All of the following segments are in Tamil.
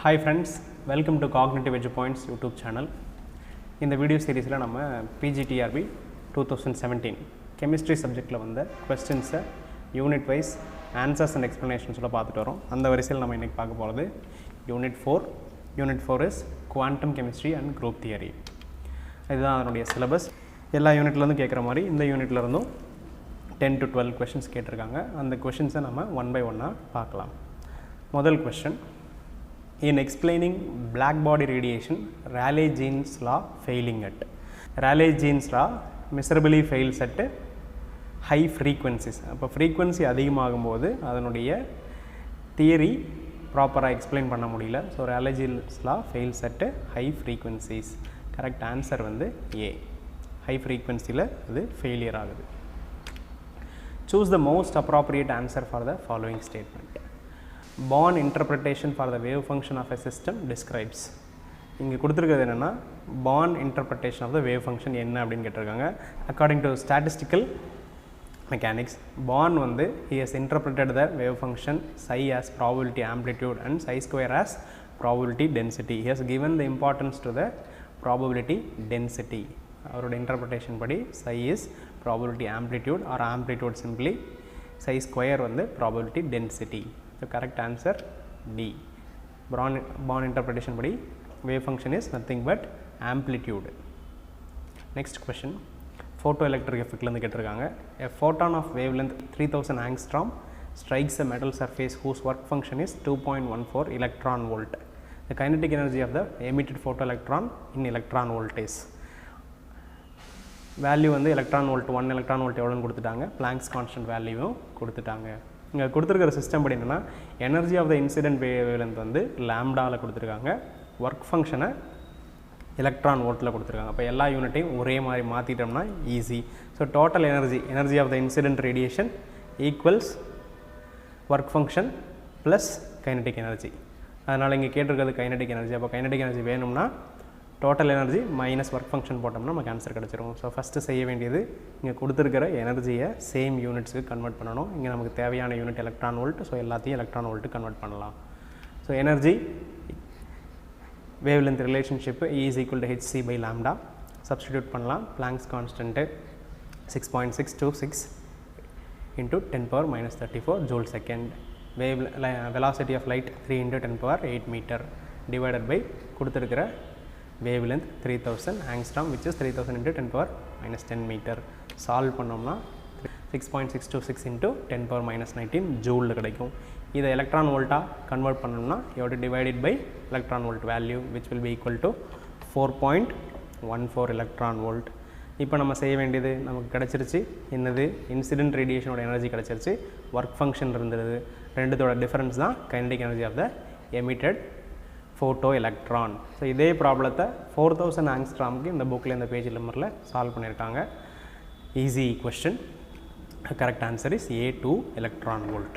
Hi friends, welcome to Cognitive Edge Points YouTube channel. In the video series la nama PGTRB 2017 chemistry subject la vanda questions unit wise answers and explanations la paathuட்டு varom. அந்த வரிசையில் நம்ம இன்னைக்கு பார்க்க போறது unit 4 is quantum chemistry and group theory. இதுதான் அதனுடைய சிலபஸ். எல்லா யூனிட்ல இருந்து கேக்குற மாதிரி இந்த யூனிட்ல இருந்தும் 10 to 12 questions கேட்டிருக்காங்க. அந்த questions நம்ம one by one பார்க்கலாம். முதல் question, in explaining black body radiation, Rayleigh-Jean's law failing at. Rayleigh-Jean's law miserably fails at high frequencies. அப்போ frequency அதிகமாகும்போது அதனுடைய தியரி ப்ராப்பராக எக்ஸ்பிளைன் பண்ண முடியல. So Rayleigh-Jean's law fails at high frequencies. Correct answer வந்து ஏ. ஹை ஃப்ரீக்வன்சியில் அது ஃபெயிலியர் ஆகுது. Choose the most appropriate answer for the following statement. Born interpretation for the wave function of a system describes. இங்கே கொடுத்துருக்கிறது என்னென்னா born interpretation of the wave function என்ன அப்படின்னு கேட்டிருக்காங்க. According to statistical mechanics, Born வந்து he has interpreted the wave function psi as probability amplitude and psi square as probability density. He has given the importance to the probability density. அவரோட இன்டர்பிரேஷன் படி psi is probability amplitude or amplitude simply psi square வந்து probability density. The correct answer D. Born interpretation body wave function is nothing but amplitude. Next question, photoelectric effect la kettirukanga. A photon of wavelength 3000 angstrom strikes a metal surface whose work function is 2.14 electron volt. The kinetic energy of the emitted photoelectron in electron volt is. Value வந்து electron volt 1 electron volt எவ்வளோன்னு கொடுத்துட்டாங்க. Planck's constant value கொடுத்துட்டாங்க. இங்கே கொடுத்துருக்கிற சிஸ்டம் படி என்னென்னா energy of the incident wavelength வந்து லேம்டாவில் கொடுத்துருக்காங்க. ஒர்க் ஃபங்க்ஷனை எலக்ட்ரான் வோல்ட்டில் கொடுத்துருக்காங்க. அப்போ எல்லா யூனிட்டையும் ஒரே மாதிரி மாற்றிட்டோம்னா easy. So total energy of the incident radiation equals work function plus kinetic energy. அதனால் இங்கே கேட்டிருக்கிறது கைனடிக் எனர்ஜி. அப்போ கைனடிக் எனர்ஜி வேணும்னா total energy minus work function போட்டோம்னா நமக்கு ஆன்சர் கிடச்சிரும். ஸோ ஃபஸ்ட்டு செய்ய வேண்டியது இங்கே கொடுத்துருக்கிற எனர்ஜியை சேம் யூனிட்ஸுக்கு கன்வெர்ட் பண்ணணும். இங்கே நமக்கு தேவையான யூனிட் எலக்ட்ரான் வோல்ட். ஸோ எல்லாத்தையும் எலக்ட்ரான் வோல்ட்டு கன்வெர்ட் பண்ணலாம். So energy wavelength relationship E is equal to hc by lambda. Substitute பண்ணலாம். Planck's constant 6.626 into 10 power minus 34 joule second. Wave velocity of light 3 into 10 power 8 meter divided by கொடுத்துருக்கிற wavelength 3000 angstrom which is 3000 into 10 power minus 10 meter. Solve பண்ணோம்னா 6.626 into 10 power minus 19 joule கிடைக்கும். இதை எலக்ட்ரான் வோல்ட்டாக கன்வெர்ட் பண்ணோம்னா you have to divide it by electron volt value which will be equal to 4.14 electron volt. இப்போ நம்ம செய்ய வேண்டியது நமக்கு கிடச்சிருச்சு. என்னது இன்சிடென்ட் ரேடியேஷனோட எனர்ஜி கிடச்சிருச்சு. ஒர்க் ஃபங்க்ஷன் இருந்தது. ரெண்டுத்தோட டிஃபரன்ஸ் தான் kinetic energy of the emitted photo electron. So இதே ப்ராப்ளத்தை 4000 ஆங்ஸ்ட்ராமுக்கு இந்த புக்கில் இந்த பேஜ் நம்பரில் சால்வ் பண்ணியிருக்காங்க. Easy question. Correct answer is A2 electron volt.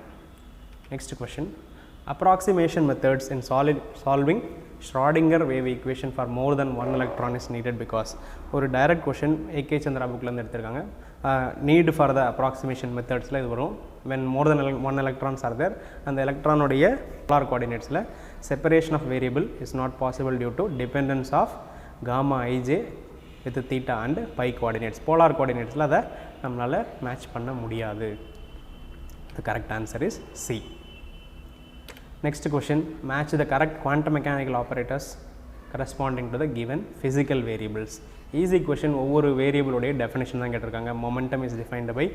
Next question, approximation methods in solving Schrödinger wave equation for more than one electron is needed because ஒரு டைரக்ட் கொஷின் A.K. சந்திரா புக்கிலேருந்து எடுத்திருக்காங்க. நீட் ஃபார் த அப்ராக்சிமேஷன் மெத்தட்ஸில் இது வரும். when more than one electrons are there, அந்த எலக்ட்ரானுடைய polar coordinates separation of variable is not possible due to dependence of gamma ij with theta and pi coordinates. polar coordinates அதை நம்மளால் மேட்ச் பண்ண முடியாது. The correct answer is C. Next question, match the correct quantum mechanical operators corresponding to the given physical variables. Easy question. ஒவ்வொரு வேரியபிளுடைய டெஃபினேஷன் தான் கேட்டிருக்காங்க. momentum is defined by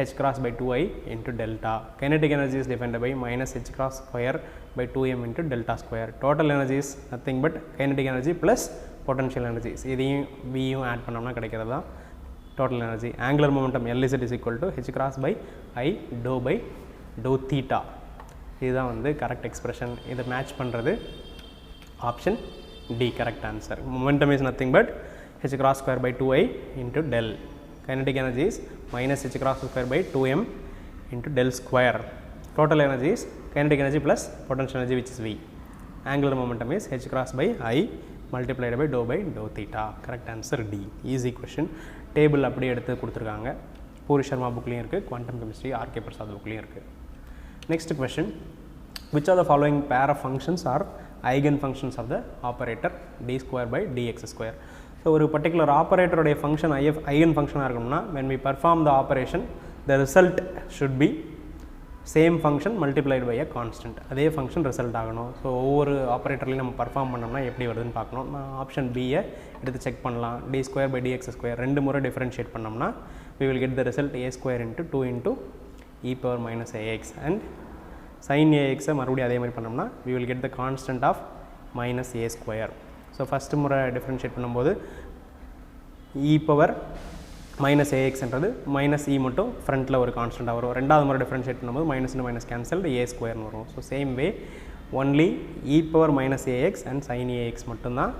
h cross by 2i into delta. kinetic energy is defined by minus h cross square by 2m into delta square. total energy is nothing but kinetic energy plus potential energy. இதையும் vயும் ஆட் பண்ணோம்னா கிடைக்கிறது தான் total energy. angular momentum Lz is equal to h cross by I dou by dou theta. இதுதான் வந்து கரெக்ட் எக்ஸ்பிரஷன். இதை மேட்ச் பண்ணுறது option D correct answer. momentum is nothing but h cross square by 2i into del. kinetic energy is minus h cross square by 2m into del square. total energy is kinetic energy plus potential energy which is v. angular momentum is h cross by I multiplied by dou theta. correct answer D. easy question. Table அப்படியே எடுத்து கொடுத்துருக்காங்க. பூரி சர்மா புக்லேயும் இருக்குது, குவாண்டம் கெமிஸ்ட்ரி ஆர்கே பிரசாத் புக்லேயும் இருக்குது. Next question, which of the following pair of functions are eigenfunctions of the operator d square by dx square. So ஒரு particular operator உடைய function eigenfunction இருக்கும்னா when we perform the operation the result should be same function multiplied by a constant. அதே function result ஆகணும். ஸோ ஒவ்வொரு ஆப்ரேட்டர்லையும் நம்ம பர்ஃபார்ம் பண்ணோம்னா எப்படி வருதுன்னு பார்க்கணும். நான் ஆப்ஷன் பியை எடுத்து செக் பண்ணலாம். D square by D X square 2 முறை டிஃபரன்ஷியேட் பண்ணோம்னா we will get the result a square into 2 into e power minus ax and sin ax மறுபடியும் அதே மாதிரி பண்ணோம்னா we will get the constant of minus a square. So first முறை டிஃபரன்ஷியேட் பண்ணும்போது e power minus ax என்றது மைனஸ் இ மட்டும் ஃப்ரண்ட்டில் ஒரு கான்ஸ்டண்ட்டாக வரும். ரெண்டாவது முறை டிஃபரன்ஷியேட் பண்ணும்போது மைனஸ் மைனஸ் கேன்சல் a ஸ்கொயர்னு வரும். So same way only e power minus ax and sin ax மட்டும்தான்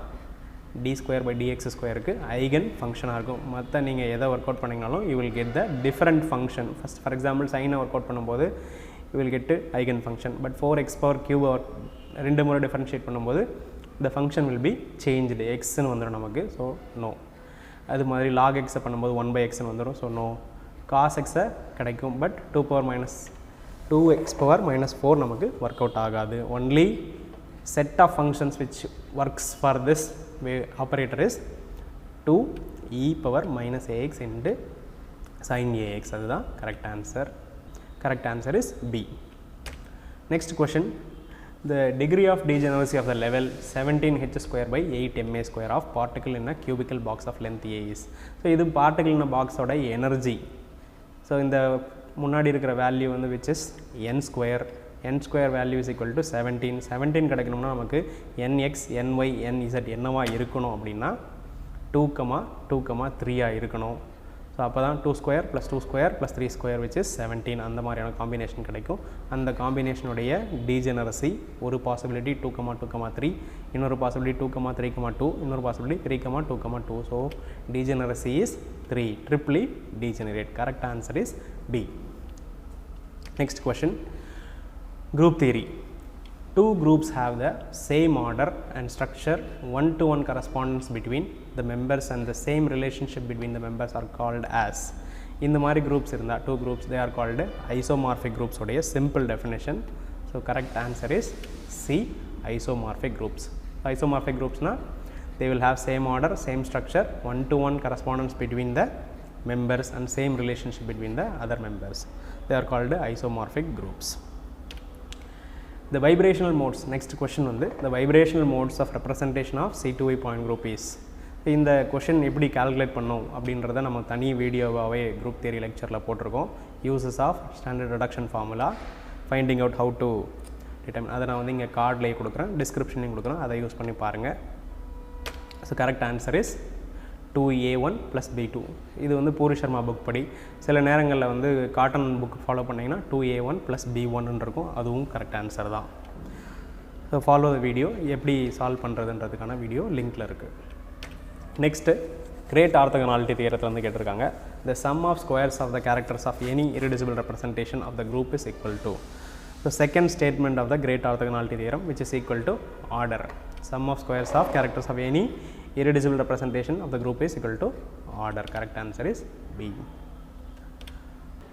d square by dx ஸ்கொயருக்கு ஐகன் ஃபங்க்ஷனாக இருக்கும். மற்ற நீங்கள் எதை ஒர்க் அவுட் பண்ணிங்கனாலும் you will get the different function. First for example சைனை ஒர்க் அவுட் பண்ணும்போது you will get eigen function. But 4x power cube 2 முறை டிஃபரன்ஷியேட் பண்ணும்போது the function will be changed, xன்னு வந்துடும் நமக்கு. So no. அது மாதிரி log x பண்ணும்போது 1/xன்னு வந்துடும். So no. cos x கிடைக்கும் பட் 2x power minus 4 நமக்கு ஒர்க் அவுட் ஆகாது. Only set of functions which works for this operator is 2e power minus ax into sin ax. அதுதான் correct answer. Correct answer is B. Next question. The degree of degeneracy of the level 17h square by 8 ma square of particle in a cubical box of length a is. So இது particle in a box ஓட energy. So இந்த முன்னாடி இருக்கிற வேல்யூ வந்து which is n square value is equal to 17 கிடைக்கணும்னா நமக்கு nx ny nz என்னவா இருக்கணும் அப்படின்னா 2,2,3 இருக்கணும். ஸோ அப்போ தான் 2 square plus 2 square plus 3 square which is 17 அந்த மாதிரியான காம்பினேஷன் கிடைக்கும். அந்த காம்பினேஷனுடைய டீஜெனரசி ஒரு பாசிபிலிட்டி 2,2,3, இன்னொரு பாசிபிலிட்டி 2,3,2, இன்னொரு possibility 3,2,2. So degeneracy is 3, triply degenerate. Correct answer is B. Next question. Group theory. Two groups have the same order and structure, one-to-one correspondence between the members and the same relationship between the members are called as. இந்த மாதிரி groups இருந்தால் two groups they are called isomorphic groups உடைய simple definition. So correct answer is C, isomorphic groups. Isomorphic groups na they will have same order, same structure, one-to-one correspondence between the members and same relationship between the other members. They are called isomorphic groups. The vibrational modes. Next question வந்து the vibrational modes of representation of C2E point group is. இந்த கொஷின் எப்படி கால்குலேட் பண்ணோம் அப்படின்றத நம்ம தனி வீடியோவாகவே குரூப் தியரி லெக்சரில் போட்டிருக்கோம். Uses of standard reduction formula, finding out how to determine. அதை நான் வந்து இங்கே கார்ட்லேயே கொடுக்குறேன், டிஸ்கிரிப்ஷன்லையும் கொடுக்குறேன், அதை யூஸ் பண்ணி பாருங்கள். So correct answer is 2A1 + B2. இது வந்து பூரி சர்மா புக் படி. சில நேரங்களில் வந்து காட்டன் புக் ஃபாலோ பண்ணிங்கன்னா 2A1 + B1 இருக்கும். அதுவும் கரெக்ட் ஆன்சர் தான். So follow the video. எப்படி சால்வ் பண்ணுறதுன்றதுக்கான வீடியோ லிங்க்கில் இருக்குது. நெக்ஸ்ட்டு கிரேட் ஆர்த்தோகனாலிட்டி தியரத்தில் வந்து கேட்டிருக்காங்க. The sum of squares of the characters of any irreducible representation of the group is equal to. So second statement of the great orthogonality theorem which is equal to order. Sum of squares of characters of any irreducible representation of the group is equal to order. Correct answer is B.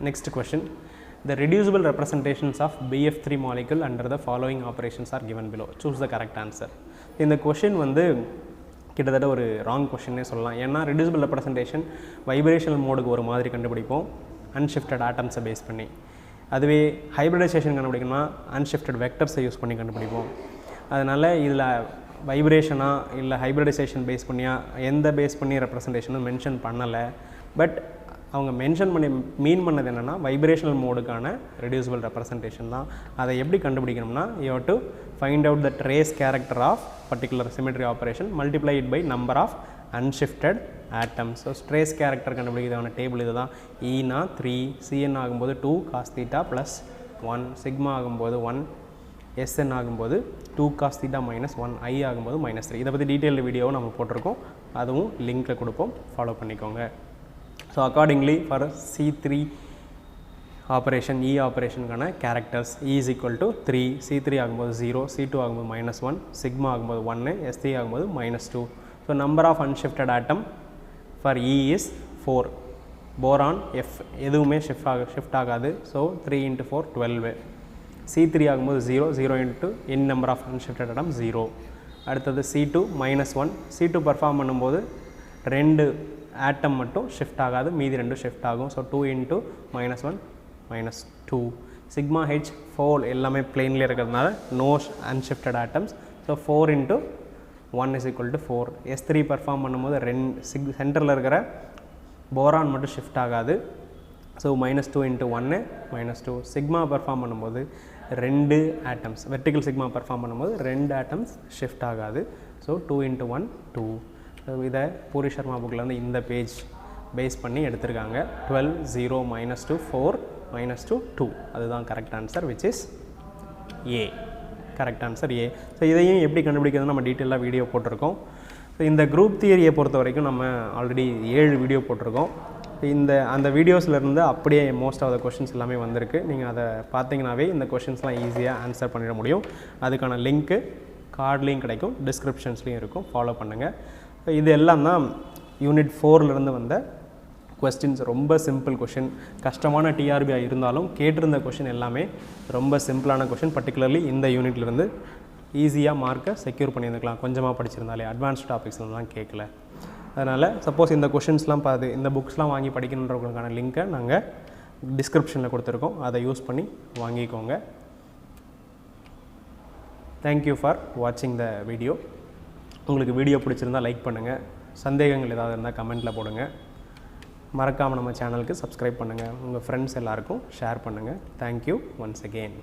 Next question. The reducible representations of BF3 molecule under the following operations are given below. Choose the correct answer. இந்த question வந்து கிட்டத்தட்ட ஒரு ராங் கொஷின்னே சொல்லலாம். ஏன்னா ரெடியூசிபிள் ரெப்ரசன்டேஷன் வைப்ரேஷனல் மோடுக்கு ஒரு மாதிரி கண்டுபிடிப்போம் அன்ஷிஃப்டட் ஆட்டம்ஸை பேஸ் பண்ணி. அதுவே ஹைப்ரிடைசேஷன் கண்டுபிடிக்கணும்னா அன்ஷிஃப்டட் வெக்டர்ஸை யூஸ் பண்ணி கண்டுபிடிப்போம். அதனால் இதில் வைப்ரேஷனாக இல்லை ஹைப்ரிடைசேஷன் பேஸ் பண்ணியா எந்த பேஸ் பண்ணி ரெப்ரசன்டேஷனும் மென்ஷன் பண்ணலை. பட் அவங்க மென்ஷன் பண்ணி மீன் பண்ணது என்னென்னா வைப்ரேஷனல் மோடுக்கான ரெடியூசிபிள் ரெப்ரசன்டேஷன் தான். அதை எப்படி கண்டுபிடிக்கணும்னா you have to find out the trace character of particular symmetry operation multiply it by number of unshifted atoms. So trace character கண்டுபிடிக்கிறதான டேபிள் இது தான். ஈனா 3, சிஎன் ஆகும்போது 2 cos θ + 1, சிக்மா ஆகும்போது 1, எஸ்என் ஆகும்போது 2 cos θ - 1, ஐ ஆகும்போது -3. இதை பற்றி டீட்டெயில்டு வீடியோவும் நம்ம போட்டிருக்கோம், அதுவும் லிங்க்கில் கொடுப்போம், ஃபாலோ பண்ணிக்கோங்க. So accordingly for C3 operation E ஆப்ரேஷனுக்கான characters E is equal to 3, C3 ஆகும்போது 0, C2 ஆகும்போது -1, சிக்மா ஆகும்போது 1, S3 ஆகும்போது -2. So number of unshifted atom for E is 4. Boron F எதுவுமே ஷிஃப்ட் ஆகாது. ஸோ 3 × 4 12. C3 ஆகும்போது 0, 0 into n number of unshifted atom 0. அடுத்தது C2 -1, C2 பர்ஃபார்ம் பண்ணும்போது 2 ஆட்டம் மட்டும் ஷிஃப்ட் ஆகாது, மீதி 2 ஷிஃப்ட் ஆகும். So 2 into -1 -2. சிக்மா H 4 எல்லாமே பிளேன்லேயே இருக்கிறதுனால no unshifted atoms. So 4 into 1 is equal to 4. S3 perform பண்ணும்போது சென்டரில் இருக்கிற போரான் மட்டும் ஷிஃப்ட் ஆகாது. So -2 into 1 -2. சிக்மா பர்ஃபார்ம் பண்ணும்போது 2 ஆட்டம்ஸ், வெர்டிக்கல் சிக்மா பர்ஃபார்ம் பண்ணும்போது 2 ஆட்டம்ஸ் ஷிஃப்ட் ஆகாது. So 2 into 1 2. ஸோ இதை பூரி சர்மா புக்கில் வந்து இந்த பேஜ் பேஸ் பண்ணி எடுத்திருக்காங்க. 12 0 -2 4 -2 2. அதுதான் correct answer, which is a. Correct answer A. So இதையும் எப்படி கண்டுபிடிக்கிறதுன்னு நம்ம டீட்டெயிலாக வீடியோ போட்டிருக்கோம். ஸோ இந்த குரூப் தியரியை பொறுத்த வரைக்கும் நம்ம ஆல்ரெடி 7 வீடியோ போட்டிருக்கோம். அந்த வீடியோஸ்லேருந்து அப்படியே மோஸ்ட் ஆஃப் த கொஷின்ஸ் எல்லாமே வந்திருக்கு. நீங்கள் அதை பார்த்தீங்கன்னாவே இந்த கொஷின்ஸ்லாம் ஈஸியாக ஆன்சர் பண்ணிட முடியும். அதுக்கான லிங்க்கு கார்ட்லேயும் கிடைக்கும், டிஸ்கிரிப்ஷன்ஸ்லேயும் இருக்கும், ஃபாலோ பண்ணுங்கள். இது எல்லாம் தான் யூனிட் 4லேருந்து வந்த கொஸ்டின்ஸ். ரொம்ப சிம்பிள் கொஷின், கஷ்டமான டிஆர்பியாக இருந்தாலும் கேட்டிருந்த கொஷின் எல்லாமே ரொம்ப சிம்பிளான கொஷின். பர்டிகுலர்லி இந்த யூனிட்லேருந்து ஈஸியாக மார்க்கை செக்யூர் பண்ணியிருந்துக்கலாம், கொஞ்சமாக படிச்சிருந்தாலே. அட்வான்ஸ்ட் டாபிக்ஸ்லாம் கேட்கல. அதனால் சப்போஸ் இந்த கொஷின்ஸ்லாம் இந்த புக்ஸ்லாம் வாங்கி படிக்கணுன்றவங்களுக்கான லிங்க்கை நாங்கள் டிஸ்கிரிப்ஷனில் கொடுத்துருக்கோம், அதை யூஸ் பண்ணி வாங்கிக்கோங்க. தேங்க்யூ ஃபார் வாட்சிங் த வீடியோ. உங்களுக்கு வீடியோ பிடிச்சிருந்தால் லைக் பண்ணுங்கள், சந்தேகங்கள் ஏதாவது இருந்தால் கமெண்ட்டில் போடுங்க. மறக்காமல் நம்ம சேனலுக்கு சப்ஸ்கிரைப் பண்ணுங்கள், உங்கள் ஃப்ரெண்ட்ஸ் எல்லாருக்கும் ஷேர் பண்ணுங்கள். Thank you once again.